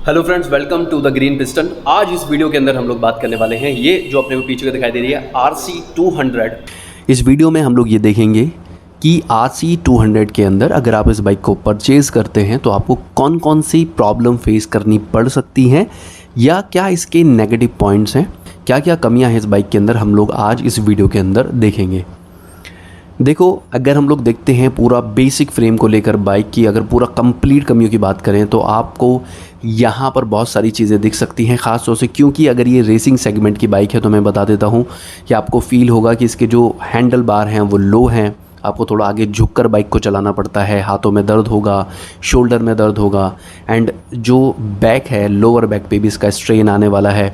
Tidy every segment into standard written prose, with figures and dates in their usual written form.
Hello friends, welcome to the green piston. आज इस video के अंदर हम लोग बात करने वाले हैं, ये जो अपने को पीछे को दिखाई दे रही है RC200। इस वीडियो में हम लोग ये देखेंगे कि RC200 के अंदर अगर आप इस बाइक को परचेज़ करते हैं तो आपको कौन कौन सी प्रॉब्लम फेस करनी पड़ सकती हैं या क्या इसके नेगेटिव पॉइंट्स हैं, क्या क्या कमियां हैं इस बाइक के अंदर, हम लोग आज इस वीडियो के अंदर देखेंगे। देखो, अगर हम लोग देखते हैं पूरा बेसिक फ्रेम को लेकर बाइक की, अगर पूरा कंप्लीट कमियों की बात करें तो आपको यहाँ पर बहुत सारी चीज़ें दिख सकती हैं, ख़ास तौर से क्योंकि अगर ये रेसिंग सेगमेंट की बाइक है तो मैं बता देता हूँ कि आपको फील होगा कि इसके जो हैंडल बार हैं वो लो हैं, आपको थोड़ा आगे झुककर बाइक को चलाना पड़ता है, हाथों में दर्द होगा, शोल्डर में दर्द होगा, एंड जो बैक है लोअर बैक पे भी इसका स्ट्रेन आने वाला है।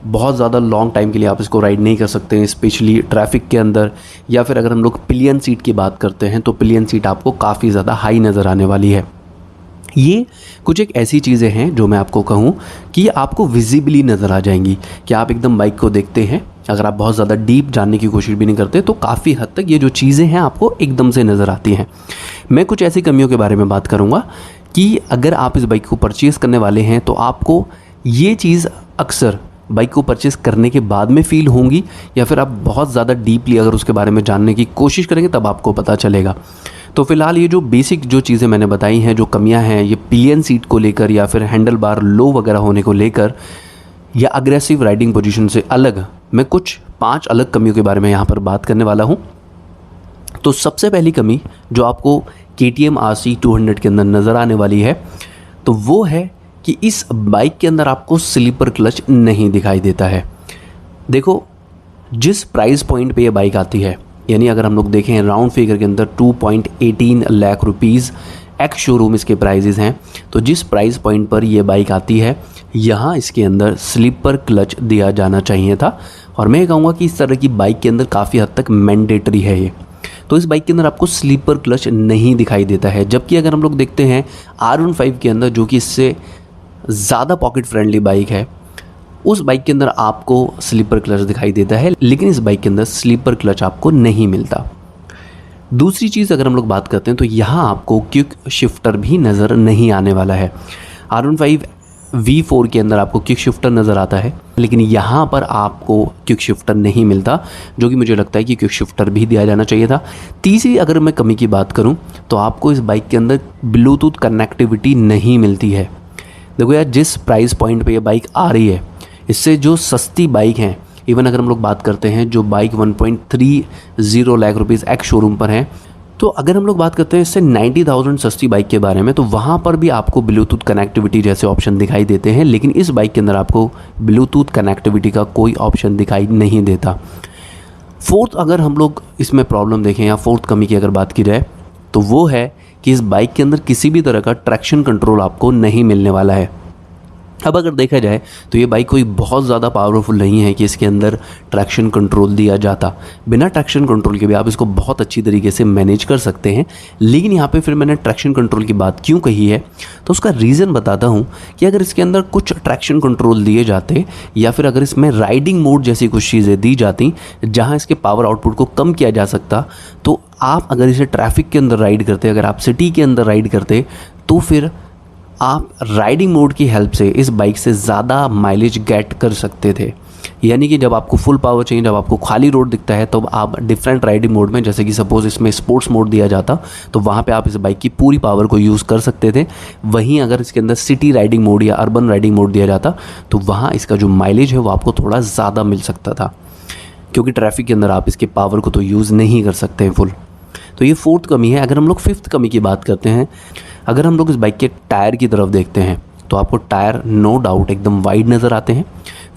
बहुत ज़्यादा लॉन्ग टाइम के लिए आप इसको राइड नहीं कर सकते हैं, स्पेशली ट्रैफिक के अंदर। या फिर अगर हम लोग पिलियन सीट की बात करते हैं तो पिलियन सीट आपको काफ़ी ज़्यादा हाई नज़र आने वाली है। ये कुछ एक ऐसी चीज़ें हैं जो मैं आपको कहूँ कि आपको विजिबली नज़र आ जाएंगी कि आप एकदम बाइक को देखते हैं, अगर आप बहुत ज़्यादा डीप जानने की कोशिश भी नहीं करते तो काफ़ी हद तक ये जो चीज़ें हैं आपको एकदम से नज़र आती हैं। मैं कुछ ऐसी कमियों के बारे में बात करूँगा कि अगर आप इस बाइक को परचेज़ करने वाले हैं तो आपको ये चीज़ अक्सर बाइक को परचेस करने के बाद में फ़ील होंगी, या फिर आप बहुत ज़्यादा डीपली अगर उसके बारे में जानने की कोशिश करेंगे तब आपको पता चलेगा। तो फ़िलहाल ये जो बेसिक जो चीज़ें मैंने बताई हैं, जो कमियां हैं, ये पिलियन सीट को लेकर या फिर हैंडल बार लो वगैरह होने को लेकर या अग्रेसिव राइडिंग पोजीशन से अलग, मैं कुछ 5 अलग कमियों के बारे में यहाँ पर बात करने वाला हूँ। तो सबसे पहली कमी जो आपको KTM RC200 के अंदर नज़र आने वाली है तो वो है कि इस बाइक के अंदर आपको स्लीपर क्लच नहीं दिखाई देता है। देखो, जिस प्राइस पॉइंट पे ये बाइक आती है, यानी अगर हम लोग देखें राउंड फिगर के अंदर 2.18 लाख रुपीज़ एक्स शोरूम इसके प्राइजेज़ हैं, तो जिस प्राइस पॉइंट पर ये बाइक आती है यहाँ इसके अंदर स्लीपर क्लच दिया जाना चाहिए था। और मैं कहूँगा कि इस तरह की बाइक के अंदर काफ़ी हद तक मैंडेटरी है ये। तो इस बाइक के अंदर आपको स्लीपर क्लच नहीं दिखाई देता है, जबकि अगर हम लोग देखते हैं R15 के अंदर, जो कि इससे ज़्यादा पॉकेट फ्रेंडली बाइक है, उस बाइक के अंदर आपको स्लीपर क्लच दिखाई देता है, लेकिन इस बाइक के अंदर स्लीपर क्लच आपको नहीं मिलता। दूसरी चीज़ अगर हम लोग बात करते हैं तो यहाँ आपको क्विक शिफ्टर भी नज़र नहीं आने वाला है। R15 V4 के अंदर आपको क्विक शिफ्टर नज़र आता है, लेकिन यहाँ पर आपको क्विक शिफ्टर नहीं मिलता, जो कि मुझे लगता है कि क्विक शिफ्टर भी दिया जाना चाहिए था। तीसरी अगर मैं कमी की बात करूँ तो आपको इस बाइक के अंदर ब्लूटूथ कनेक्टिविटी नहीं मिलती है। देखो यार, जिस प्राइस पॉइंट पे ये बाइक आ रही है, इससे जो सस्ती बाइक हैं, इवन अगर हम लोग बात करते हैं जो bike 1.30 lakh rupees ex showroom पर हैं, तो अगर हम लोग बात करते हैं इससे 90,000 सस्ती बाइक के बारे में, तो वहाँ पर भी आपको ब्लूटूथ कनेक्टिविटी जैसे ऑप्शन दिखाई देते हैं, लेकिन इस बाइक के अंदर आपको ब्लूटूथ कनेक्टिविटी का कोई ऑप्शन दिखाई नहीं देता। फोर्थ अगर हम लोग इसमें प्रॉब्लम देखें या फोर्थ कमी की अगर बात की जाए तो वो है कि इस बाइक के अंदर किसी भी तरह का ट्रैक्शन कंट्रोल आपको नहीं मिलने वाला है। अब अगर देखा जाए तो ये बाइक कोई बहुत ज़्यादा पावरफुल नहीं है कि इसके अंदर ट्रैक्शन कंट्रोल दिया जाता। बिना ट्रैक्शन कंट्रोल के भी आप इसको बहुत अच्छी तरीके से मैनेज कर सकते हैं, लेकिन यहाँ पे फिर मैंने ट्रैक्शन कंट्रोल की बात क्यों कही है तो उसका रीज़न बताता हूँ कि अगर इसके अंदर कुछ ट्रैक्शन कंट्रोल दिए जाते या फिर अगर इसमें राइडिंग मोड जैसी कुछ चीज़ें दी जाती जहाँ इसके पावर आउटपुट को कम किया जा सकता, तो आप अगर इसे ट्रैफिक के अंदर राइड करते, अगर आप सिटी के अंदर राइड करते, तो फिर आप राइडिंग मोड की हेल्प से इस बाइक से ज़्यादा माइलेज गेट कर सकते थे। यानी कि जब आपको फुल पावर चाहिए, जब आपको खाली रोड दिखता है, तो आप डिफरेंट राइडिंग मोड में, जैसे कि सपोज़ इसमें स्पोर्ट्स मोड दिया जाता तो वहाँ पे आप इस बाइक की पूरी पावर को यूज़ कर सकते थे। वहीं अगर इसके अंदर सिटी राइडिंग मोड या अर्बन राइडिंग मोड दिया जाता तो वहाँ इसका जो माइलेज है वो आपको थोड़ा ज़्यादा मिल सकता था, क्योंकि ट्रैफिक के अंदर आप इसके पावर को तो यूज़ नहीं कर सकते हैं फुल। तो ये फोर्थ कमी है। अगर हम लोग फिफ्थ कमी की बात करते हैं, अगर हम लोग इस बाइक के टायर की तरफ देखते हैं तो आपको टायर नो डाउट एकदम वाइड नज़र आते हैं।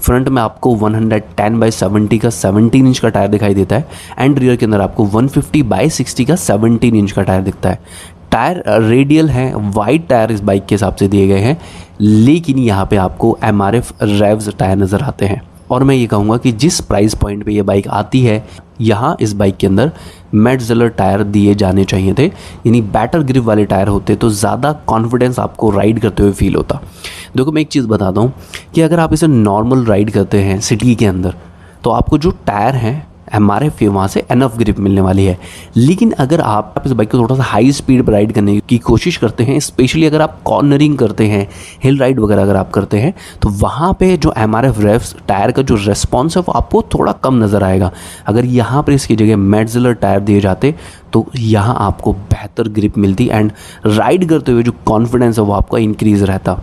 फ्रंट में आपको 110/70 का 17 इंच का टायर दिखाई देता है, एंड रियर के अंदर आपको 150/60 का 17 इंच का टायर दिखता है। टायर रेडियल हैं, वाइड टायर इस बाइक के हिसाब से दिए गए हैं, लेकिन यहाँ पे आपको MRF रेव्स टायर नज़र आते हैं। और मैं ये कहूँगा कि जिस प्राइस पॉइंट पे ये बाइक आती है, यहाँ इस बाइक के अंदर मेटजेलर टायर दिए जाने चाहिए थे, यानी बैटर ग्रिप वाले टायर होते तो ज़्यादा कॉन्फिडेंस आपको राइड करते हुए फील होता। देखो, मैं एक चीज़ बताता हूँ कि अगर आप इसे नॉर्मल राइड करते हैं सिटी के अंदर, तो आपको जो टायर हैं MRF है वहाँ से एनफ ग्रिप मिलने वाली है। लेकिन अगर आप इस बाइक को थोड़ा सा हाई स्पीड पर राइड करने की कोशिश करते हैं, स्पेशली अगर आप कॉर्नरिंग करते हैं, हिल राइड वगैरह अगर आप करते हैं, तो वहाँ पे जो MRF रेव्स टायर का जो रेस्पॉन्स है वो आपको थोड़ा कम नज़र आएगा। अगर यहाँ पर इसकी जगह मेटजिलर टायर दिए जाते तो यहाँ आपको बेहतर ग्रिप मिलती एंड राइड करते हुए जो कॉन्फिडेंस है वो आपका इंक्रीज़ रहता।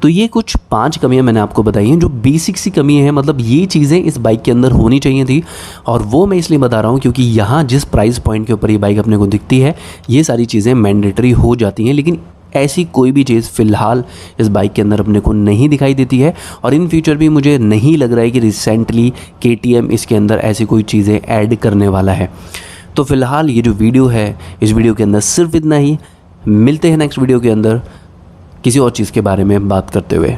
तो ये कुछ 5 कमियां मैंने आपको बताई हैं जो बेसिक सी कमी है, मतलब ये चीज़ें इस बाइक के अंदर होनी चाहिए थी। और वो मैं इसलिए बता रहा हूँ क्योंकि यहाँ जिस प्राइस पॉइंट के ऊपर ये बाइक अपने को दिखती है, ये सारी चीज़ें मैंडेटरी हो जाती हैं। लेकिन ऐसी कोई भी चीज़ फ़िलहाल इस बाइक के अंदर अपने को नहीं दिखाई देती है और इन फ्यूचर भी मुझे नहीं लग रहा है कि रिसेंटली KTM इसके अंदर ऐसी कोई चीज़ें ऐड करने वाला है। तो फ़िलहाल ये जो वीडियो है, इस वीडियो के अंदर सिर्फ इतना ही। मिलते हैं नेक्स्ट वीडियो के अंदर किसी और चीज़ के बारे में बात करते हुए।